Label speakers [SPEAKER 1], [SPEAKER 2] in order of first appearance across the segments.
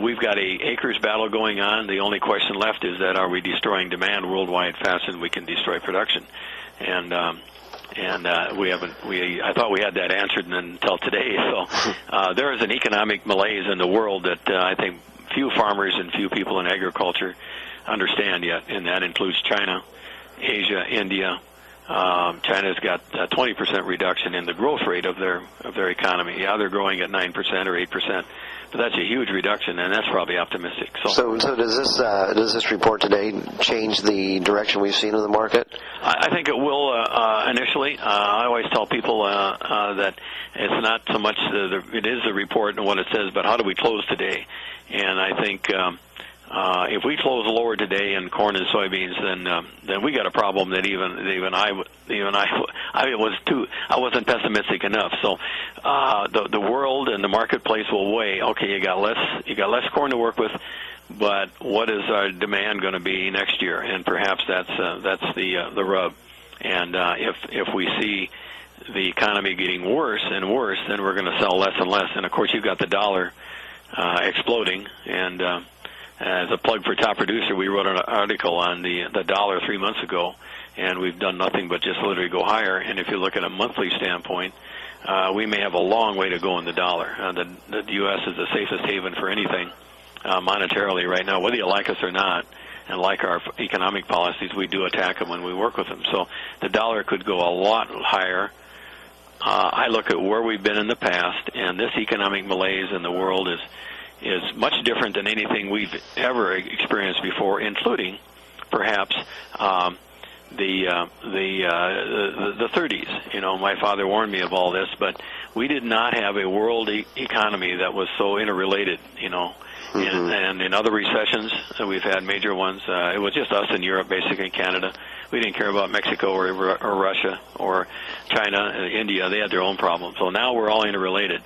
[SPEAKER 1] We've got a acres battle going on. The only question left is that are we destroying demand worldwide faster than we can destroy production? And we haven't. I thought we had that answered until today. So there is an economic malaise in the world that I think few farmers and few people in agriculture understand yet, and that includes China, Asia, India. China's got a 20% reduction in the growth rate of their economy. Yeah, they're growing at 9% or 8%, but that's a huge reduction, and that's probably optimistic.
[SPEAKER 2] So does this report today change the direction we've seen in the market?
[SPEAKER 1] I think it will initially. I always tell people that it's not so much it is the report and what it says, but how do we close today? And I think if we close lower today in corn and soybeans, then we got a problem that even I wasn't pessimistic enough. So the world and the marketplace will weigh. Okay, you got less corn to work with, but what is our demand going to be next year? And perhaps that's the rub. And if we see the economy getting worse and worse, then we're going to sell less and less. And of course, you've got the dollar exploding. And as a plug for Top Producer, we wrote an article on the dollar 3 months ago, and we've done nothing but just literally go higher. And if you look at a monthly standpoint, we may have a long way to go in the dollar. The U.S. is the safest haven for anything monetarily right now, whether you like us or not. And like our economic policies, we do attack them when we work with them. So the dollar could go a lot higher. I look at where we've been in the past, and this economic malaise in the world is much different than anything we've ever experienced before, including perhaps the 30s. You know, my father warned me of all this, but we did not have a world economy that was so interrelated. You know. Mm-hmm. And in other recessions, we've had major ones. It was just us in Europe, basically, Canada. We didn't care about Mexico or Russia or China, India. They had their own problems. So now we're all interrelated.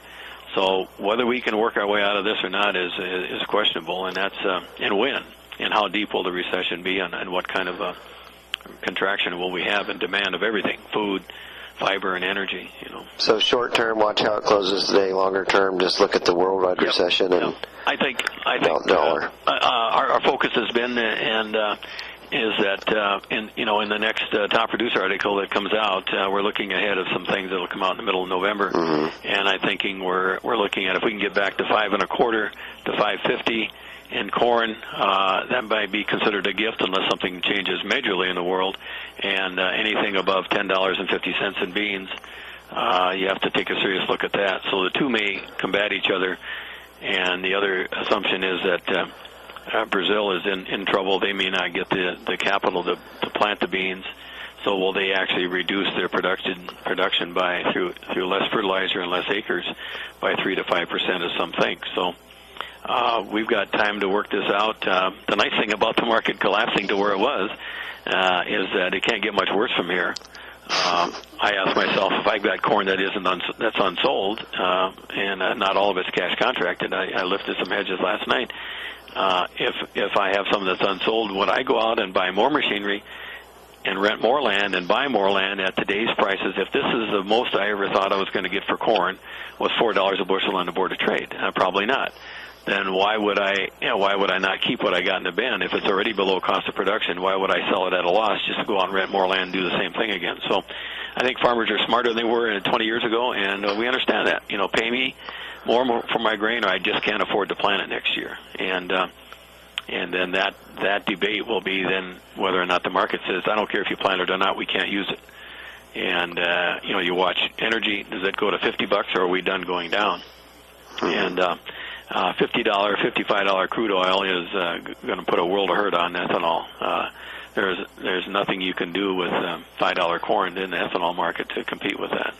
[SPEAKER 1] So whether we can work our way out of this or not is questionable, and that's and when, and how deep will the recession be, and what kind of contraction will we have in demand of everything, food, fiber, and energy. You know. So
[SPEAKER 2] short term, watch how it closes today. Longer term, just look at the worldwide recession and.
[SPEAKER 1] I think
[SPEAKER 2] dollar.
[SPEAKER 1] Our focus has been is that in the next Top Producer article that comes out, we're looking ahead of some things that will come out in the middle of November, and I'm thinking we're looking at if we can get back to 5.25 to 5.50 in corn, that might be considered a gift unless something changes majorly in the world, and anything above $10.50 in beans, you have to take a serious look at that. So the two may combat each other. And the other assumption is that Brazil is in trouble. They may not get the capital to plant the beans. So will they actually reduce their production by through less fertilizer and less acres by 3 to 5%, as some think. So we've got time to work this out. The nice thing about the market collapsing to where it was is that it can't get much worse from here. I ask myself, if I've got corn that's unsold, and not all of it's cash contracted, I lifted some hedges last night. If I have some that's unsold, would I go out and buy more machinery and rent more land and buy more land at today's prices? If this is the most I ever thought I was going to get for corn was $4 a bushel on the Board of Trade, probably not. Then why would I not keep what I got in the bin? If it's already below cost of production, why would I sell it at a loss just to go out and rent more land and do the same thing again? So I think farmers are smarter than they were 20 years ago, and we understand that. You know, pay me more for my grain, or I just can't afford to plant it next year. And then that debate will be then whether or not the market says, I don't care if you plant it or not, we can't use it. And you watch energy. Does it go to $50, or are we done going down? And $50, $55 crude oil is going to put a world of hurt on ethanol. There's nothing you can do with $5 corn in the ethanol market to compete with that.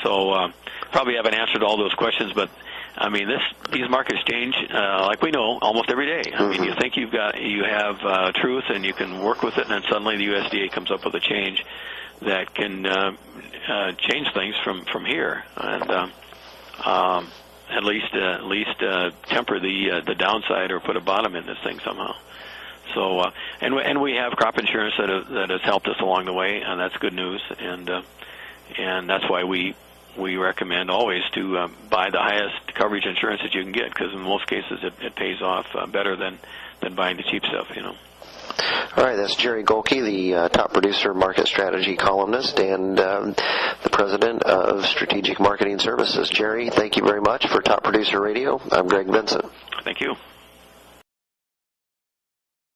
[SPEAKER 1] So probably haven't answered all those questions, but I mean these markets change like we know almost every day. I mean, you think you have truth and you can work with it, and then suddenly the USDA comes up with a change that can change things from here, and at least temper the downside or put a bottom in this thing somehow. So and we have crop insurance that has helped us along the way, and that's good news. And that's why we we recommend always to buy the highest coverage insurance that you can get, because in most cases it pays off better than buying the cheap stuff,
[SPEAKER 2] All right, that's Jerry Gulke, the top producer, market strategy columnist, and the president of Strategic Marketing Services. Jerry, thank you very much for Top Producer Radio. I'm Greg Vincent.
[SPEAKER 1] Thank you.